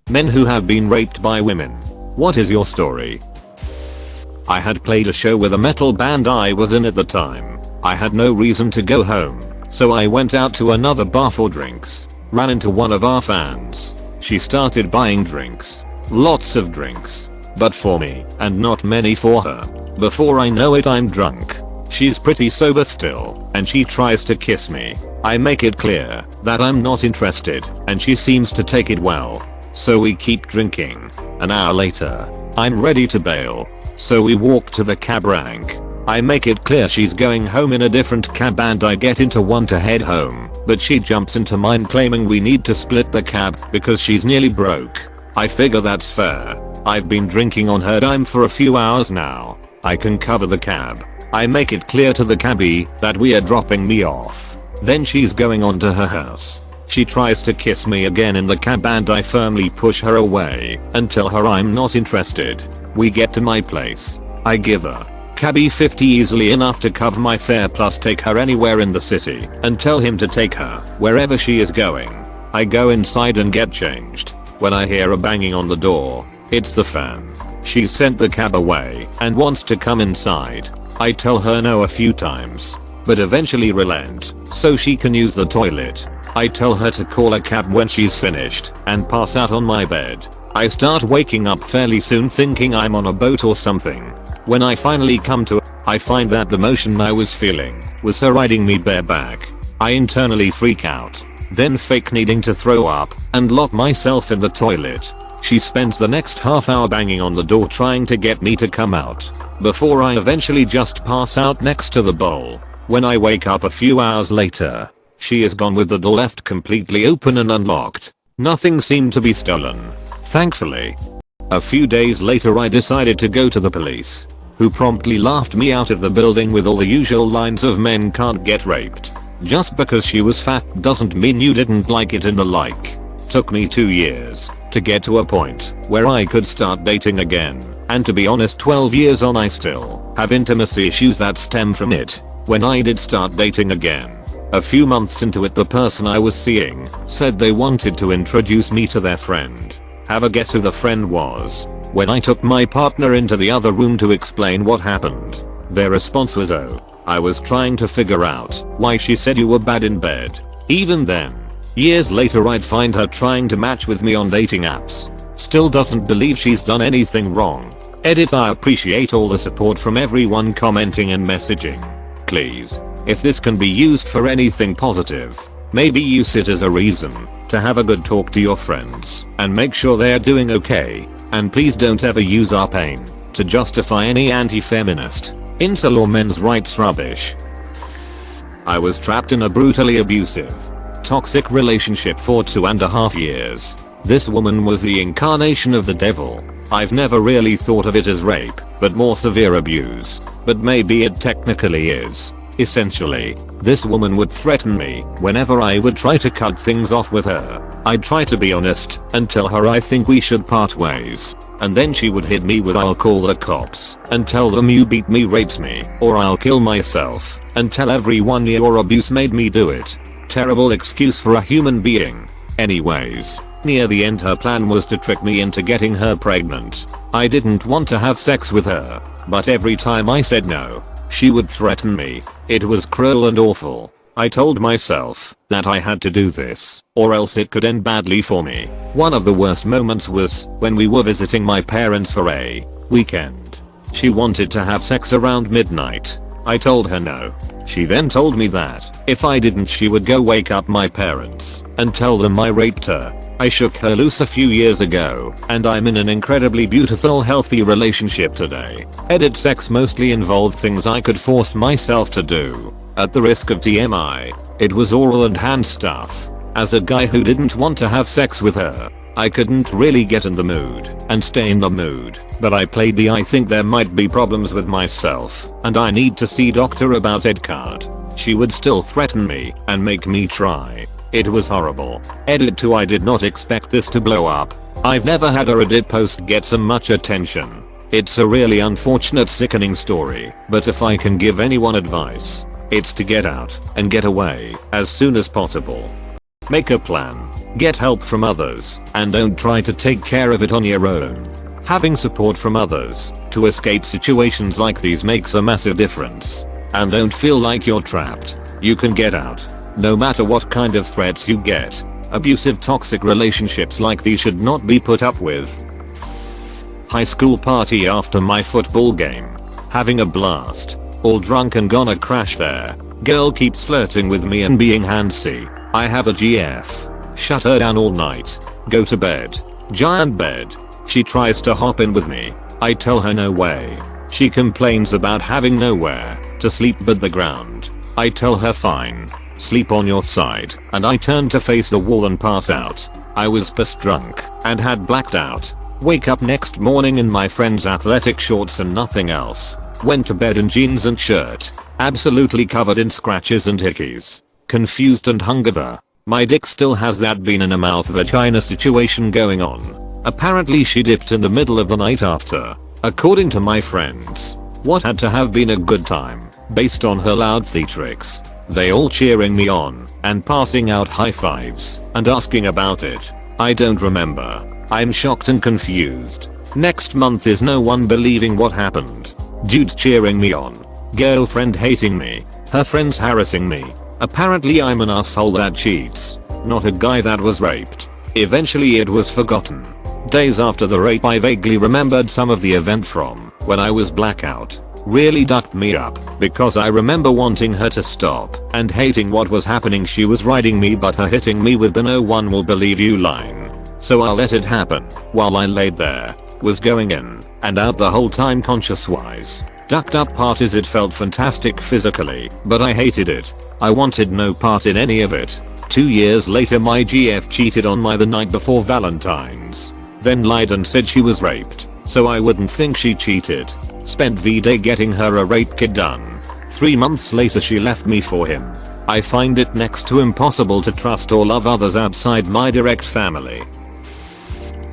Men who have been raped by women. What is your story? I had played a show with a metal band I was in at the time. I had no reason to go home, so I went out to another bar for drinks. Ran into one of our fans. She started buying drinks. Lots of drinks. But for me, and not many for her. Before I know it, I'm drunk. She's pretty sober still, and she tries to kiss me. I make it clear that I'm not interested, and she seems to take it well. So we keep drinking. An hour later, I'm ready to bail. So we walk to the cab rank. I make it clear she's going home in a different cab and I get into one to head home, but she jumps into mine claiming we need to split the cab because she's nearly broke. I figure that's fair. I've been drinking on her dime for a few hours now. I can cover the cab. I make it clear to the cabbie that we are dropping me off. Then she's going on to her house. She tries to kiss me again in the cab and I firmly push her away and tell her I'm not interested. We get to my place. I give her cabbie $50 easily enough to cover my fare plus take her anywhere in the city and tell him to take her wherever she is going. I go inside and get changed when I hear a banging on the door. It's the fan. She's sent the cab away and wants to come inside. I tell her no a few times, but eventually relent so she can use the toilet. I tell her to call a cab when she's finished and pass out on my bed. I start waking up fairly soon thinking I'm on a boat or something. When I finally come to, I find that the motion I was feeling was her riding me bareback. I internally freak out, then fake needing to throw up and lock myself in the toilet. She spends the next half hour banging on the door trying to get me to come out, before I eventually just pass out next to the bowl. When I wake up a few hours later, she is gone with the door left completely open and unlocked. Nothing seemed to be stolen, thankfully. A few days later I decided to go to the police, who promptly laughed me out of the building with all the usual lines of men can't get raped. Just because she was fat doesn't mean you didn't like it and the like. Took me 2 years to get to a point where I could start dating again, and to be honest 12 years on I still have intimacy issues that stem from it. When I did start dating again, a few months into it the person I was seeing said they wanted to introduce me to their friend. Have a guess who the friend was? When I took my partner into the other room to explain what happened, their response was, "Oh, I was trying to figure out why she said you were bad in bed." Even then, years later I'd find her trying to match with me on dating apps. Still doesn't believe she's done anything wrong. Edit. I appreciate all the support from everyone commenting and messaging. Please, if this can be used for anything positive, maybe use it as a reason to have a good talk to your friends and make sure they're doing okay. And please don't ever use our pain to justify any anti-feminist, incel or men's rights rubbish. I was trapped in a brutally abusive, toxic relationship for 2.5 years. This woman was the incarnation of the devil. I've never really thought of it as rape, but more severe abuse. But maybe it technically is. Essentially, this woman would threaten me whenever I would try to cut things off with her. I'd try to be honest and tell her I think we should part ways. And then she would hit me with "I'll call the cops and tell them you beat me, rapes me, or I'll kill myself and tell everyone your abuse made me do it." Terrible excuse for a human being. Anyways, near the end her plan was to trick me into getting her pregnant. I didn't want to have sex with her, but every time I said no, she would threaten me. It was cruel and awful. I told myself that I had to do this, or else it could end badly for me. One of the worst moments was when we were visiting my parents for a weekend. She wanted to have sex around midnight. I told her no. She then told me that if I didn't she would go wake up my parents and tell them I raped her. I shook her loose a few years ago, and I'm in an incredibly beautiful healthy relationship today. Edit. Sex mostly involved things I could force myself to do. At the risk of TMI, it was oral and hand stuff. As a guy who didn't want to have sex with her, I couldn't really get in the mood and stay in the mood, but I played the "I think there might be problems with myself and I need to see doctor about it" card. She would still threaten me and make me try. It was horrible. Edit. 2. I did not expect this to blow up. I've never had a Reddit post get so much attention. It's a really unfortunate, sickening story, but if I can give anyone advice, it's to get out and get away as soon as possible. Make a plan. Get help from others, and don't try to take care of it on your own. Having support from others to escape situations like these makes a massive difference. And don't feel like you're trapped. You can get out. No matter what kind of threats you get. Abusive toxic relationships like these should not be put up with. High school party after my football game. Having a blast. All drunk and gonna crash there. Girl keeps flirting with me and being handsy. I have a GF. Shut her down all night. Go to bed. Giant bed. She tries to hop in with me. I tell her no way. She complains about having nowhere to sleep but the ground. I tell her fine. Sleep on your side, and I turn to face the wall and pass out. I was pissed drunk and had blacked out. Wake up next morning in my friend's athletic shorts and nothing else. Went to bed in jeans and shirt. Absolutely covered in scratches and hickeys. Confused and hungover. My dick still has that bean in a mouth vagina situation going on. Apparently she dipped in the middle of the night after. According to my friends. What had to have been a good time, based on her loud theatrics. They all cheering me on, and passing out high fives, and asking about it. I don't remember. I'm shocked and confused. Next month is no one believing what happened. Dudes cheering me on. Girlfriend hating me. Her friends harassing me. Apparently I'm an asshole that cheats. Not a guy that was raped. Eventually it was forgotten. Days after the rape I vaguely remembered some of the event from when I was blackout. Really ducked me up because I remember wanting her to stop and hating what was happening. She was riding me but her hitting me with the no one will believe you line. So I let it happen while I laid there. Was going in and out the whole time conscious wise. Ducked up parties, it felt fantastic physically, but I hated it. I wanted no part in any of it. 2 years later my GF cheated on me the night before Valentine's. Then lied and said she was raped, so I wouldn't think she cheated. Spent V-Day getting her a rape kit done. 3 months later she left me for him. I find it next to impossible to trust or love others outside my direct family.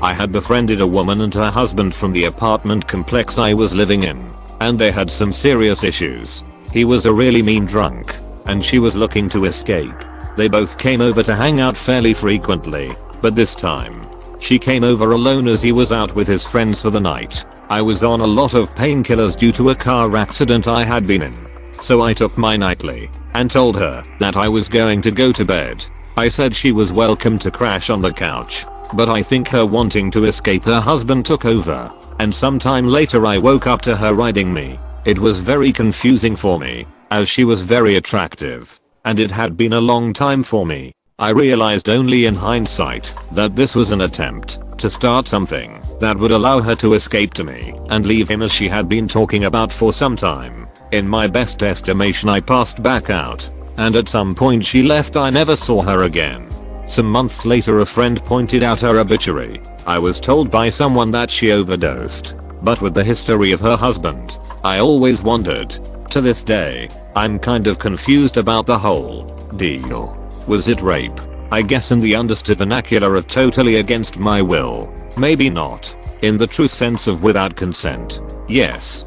I had befriended a woman and her husband from the apartment complex I was living in, and they had some serious issues. He was a really mean drunk, and she was looking to escape. They both came over to hang out fairly frequently, but this time, she came over alone as he was out with his friends for the night. I was on a lot of painkillers due to a car accident I had been in. So I took my nightly and told her that I was going to go to bed. I said she was welcome to crash on the couch, but I think her wanting to escape her husband took over, and sometime later I woke up to her riding me. It was very confusing for me, as she was very attractive, and it had been a long time for me. I realized only in hindsight that this was an attempt to start something that would allow her to escape to me and leave him, as she had been talking about for some time. In my best estimation I passed back out, and at some point she left. I never saw her again. Some months later a friend pointed out her obituary. I was told by someone that she overdosed, but with the history of her husband, I always wondered. To this day, I'm kind of confused about the whole deal. Was it rape? I guess in the understood vernacular of totally against my will. Maybe not. In the true sense of without consent. Yes.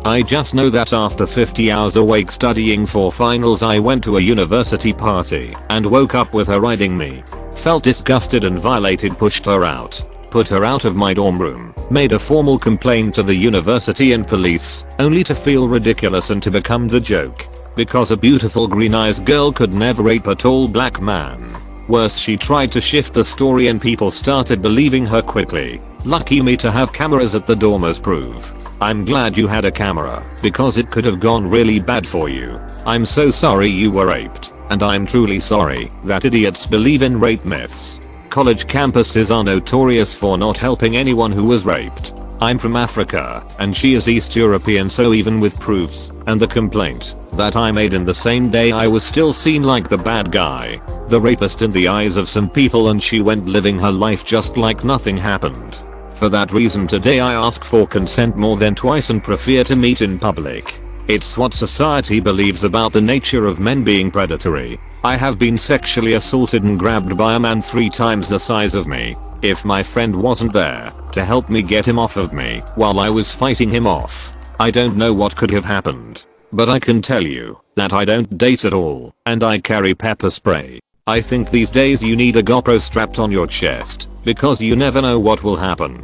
I just know that after 50 hours awake studying for finals I went to a university party and woke up with her riding me. Felt disgusted and violated, pushed her out. Put her out of my dorm room. Made a formal complaint to the university and police, only to feel ridiculous and to become the joke. Because a beautiful green-eyed girl could never rape a tall black man. Worse, she tried to shift the story and people started believing her quickly. Lucky me to have cameras at the dorm as proof. I'm glad you had a camera, because it could have gone really bad for you. I'm so sorry you were raped, and I'm truly sorry that idiots believe in rape myths. College campuses are notorious for not helping anyone who was raped. I'm from Africa, and she is East European, so even with proofs and the complaint that I made in the same day, I was still seen like the bad guy, the rapist in the eyes of some people, and she went living her life just like nothing happened. For that reason today I ask for consent more than twice and prefer to meet in public. It's what society believes about the nature of men being predatory. I have been sexually assaulted and grabbed by a man 3 times the size of me. If my friend wasn't there to help me get him off of me while I was fighting him off, I don't know what could have happened. But I can tell you that I don't date at all, and I carry pepper spray. I think these days you need a GoPro strapped on your chest, because you never know what will happen.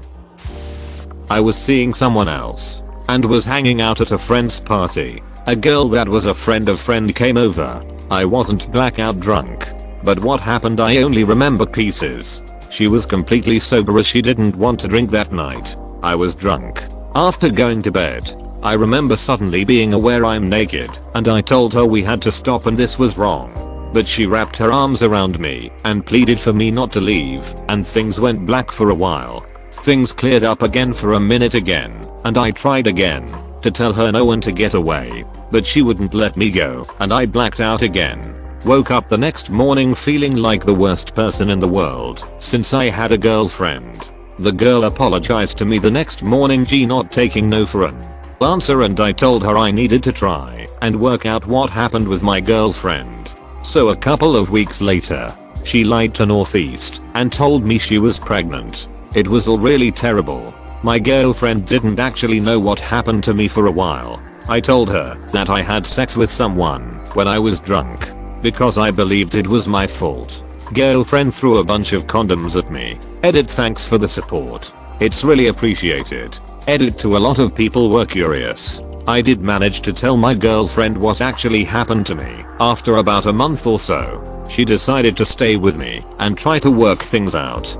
I was seeing someone else, and was hanging out at a friend's party. A girl that was a friend came over. I wasn't blackout drunk, but what happened I only remember pieces. She was completely sober as she didn't want to drink that night. I was drunk. After going to bed, I remember suddenly being aware I'm naked, and I told her we had to stop and this was wrong. But she wrapped her arms around me and pleaded for me not to leave, and things went black for a while. Things cleared up again for a minute again, and I tried again to tell her no and to get away, but she wouldn't let me go, and I blacked out again. Woke up the next morning feeling like the worst person in the world since I had a girlfriend. The girl apologized to me the next morning, not taking no for an answer, and I told her I needed to try and work out what happened with my girlfriend. So a couple of weeks later, she lied to Northeast and told me she was pregnant. It was all really terrible. My girlfriend didn't actually know what happened to me for a while. I told her that I had sex with someone when I was drunk because I believed it was my fault. Girlfriend threw a bunch of condoms at me. Edit, thanks for the support. It's really appreciated. Edit, to a lot of people were curious. I did manage to tell my girlfriend what actually happened to me. After about a month or so, she decided to stay with me and try to work things out.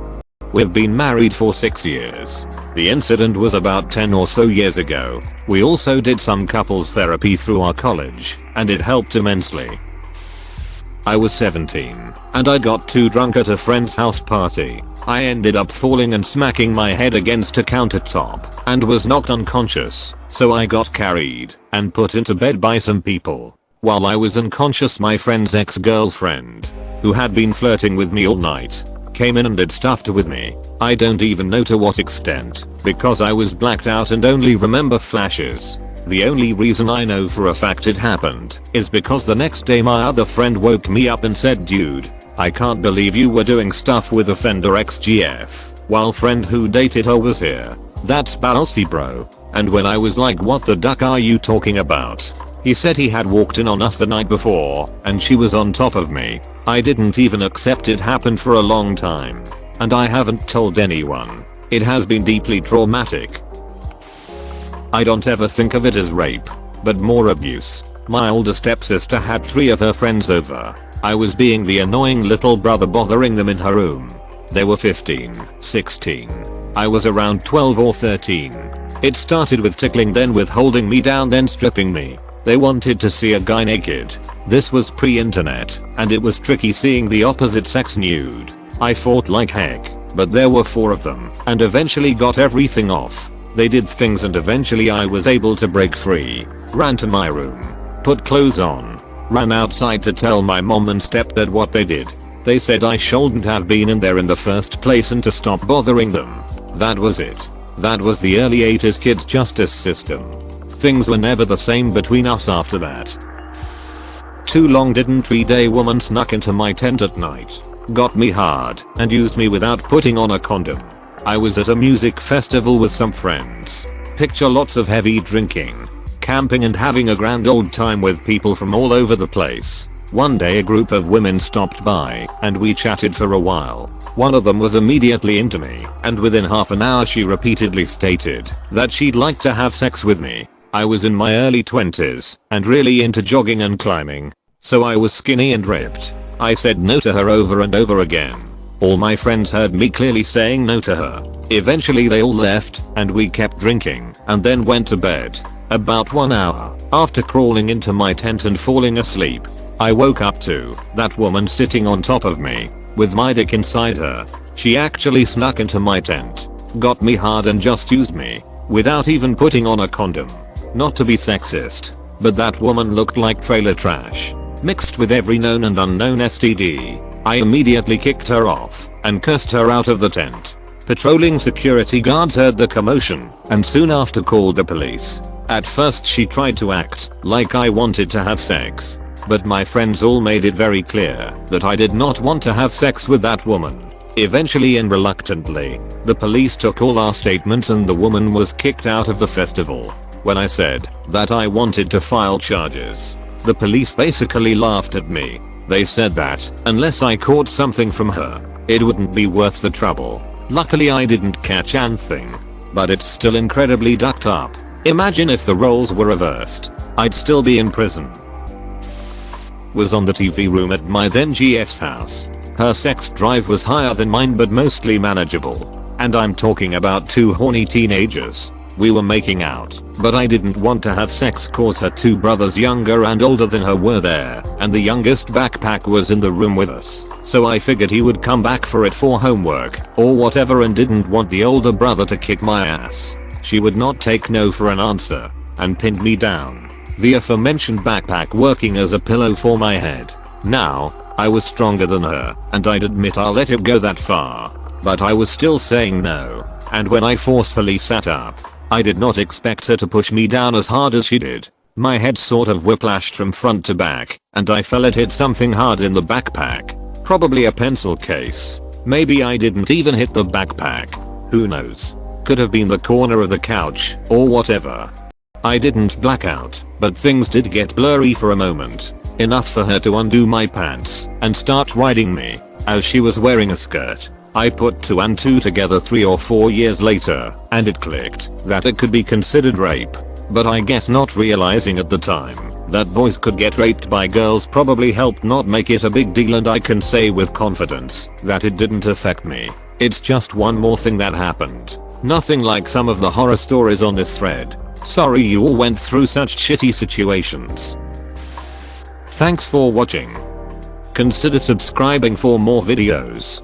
We've been married for 6 years. The incident was about 10 or so years ago. We also did some couples therapy through our college, and it helped immensely. I was 17, and I got too drunk at a friend's house party. I ended up falling and smacking my head against a countertop and was knocked unconscious, so I got carried and put into bed by some people. While I was unconscious, my friend's ex-girlfriend, who had been flirting with me all night, came in and did stuff with me. I don't even know to what extent, because I was blacked out and only remember flashes. The only reason I know for a fact it happened is because the next day my other friend woke me up and said, "Dude, I can't believe you were doing stuff with offender XGF while friend who dated her was here. That's ballsy, bro." And when I was like, "What the duck are you talking about?" he said he had walked in on us the night before and she was on top of me. I didn't even accept it happened for a long time, and I haven't told anyone. It has been deeply traumatic. I don't ever think of it as rape, but more abuse. My older stepsister had 3 of her friends over. I was being the annoying little brother bothering them in her room. They were 15, 16. I was around 12 or 13. It started with tickling, then with holding me down, then stripping me. They wanted to see a guy naked. This was pre-internet, and it was tricky seeing the opposite sex nude. I fought like heck, but there were 4 of them, and eventually got everything off. They did things and eventually I was able to break free. Ran to my room, put clothes on, ran outside to tell my mom and stepdad what they did. They said I shouldn't have been in there in the first place and to stop bothering them. That was it. That was the early 80s kids justice system. Things were never the same between us after that. Too long didn't read. A woman snuck into my tent at night, got me hard, and used me without putting on a condom. I was at a music festival with some friends. Picture lots of heavy drinking, camping and having a grand old time with people from all over the place. One day a group of women stopped by and we chatted for a while. One of them was immediately into me, and within half an hour she repeatedly stated that she'd like to have sex with me. I was in my early 20s and really into jogging and climbing, so I was skinny and ripped. I said no to her over and over again. All my friends heard me clearly saying no to her. Eventually they all left and we kept drinking and then went to bed. About 1 hour after crawling into my tent and falling asleep, I woke up to that woman sitting on top of me with my dick inside her. She actually snuck into my tent, got me hard and just used me without even putting on a condom. Not to be sexist, but that woman looked like trailer trash, mixed with every known and unknown STD. I immediately kicked her off and cursed her out of the tent. Patrolling security guards heard the commotion and soon after called the police. At first she tried to act like I wanted to have sex, but my friends all made it very clear that I did not want to have sex with that woman. Eventually and reluctantly, the police took all our statements and the woman was kicked out of the festival. When I said that I wanted to file charges, the police basically laughed at me. They said that, unless I caught something from her, it wouldn't be worth the trouble. Luckily I didn't catch anything. But it's still incredibly ducked up. Imagine if the roles were reversed. I'd still be in prison. Was on the TV room at my then GF's house. Her sex drive was higher than mine but mostly manageable. And I'm talking about 2 horny teenagers. We were making out, but I didn't want to have sex cause her 2 brothers younger and older than her were there, and the youngest backpack was in the room with us, so I figured he would come back for it for homework, or whatever, and didn't want the older brother to kick my ass. She would not take no for an answer, and pinned me down. The aforementioned backpack working as a pillow for my head. Now, I was stronger than her, and I'd admit I'll let it go that far. But I was still saying no, and when I forcefully sat up, I did not expect her to push me down as hard as she did. My head sort of whiplashed from front to back, and I felt it hit something hard in the backpack. Probably a pencil case. Maybe I didn't even hit the backpack. Who knows? Could have been the corner of the couch, or whatever. I didn't black out, but things did get blurry for a moment. Enough for her to undo my pants and start riding me, as she was wearing a skirt. I put 2 and 2 together 3 or 4 years later, and it clicked that it could be considered rape. But I guess not realizing at the time that boys could get raped by girls probably helped not make it a big deal, and I can say with confidence that it didn't affect me. It's just one more thing that happened. Nothing like some of the horror stories on this thread. Sorry you all went through such shitty situations. Thanks for watching. Consider subscribing for more videos.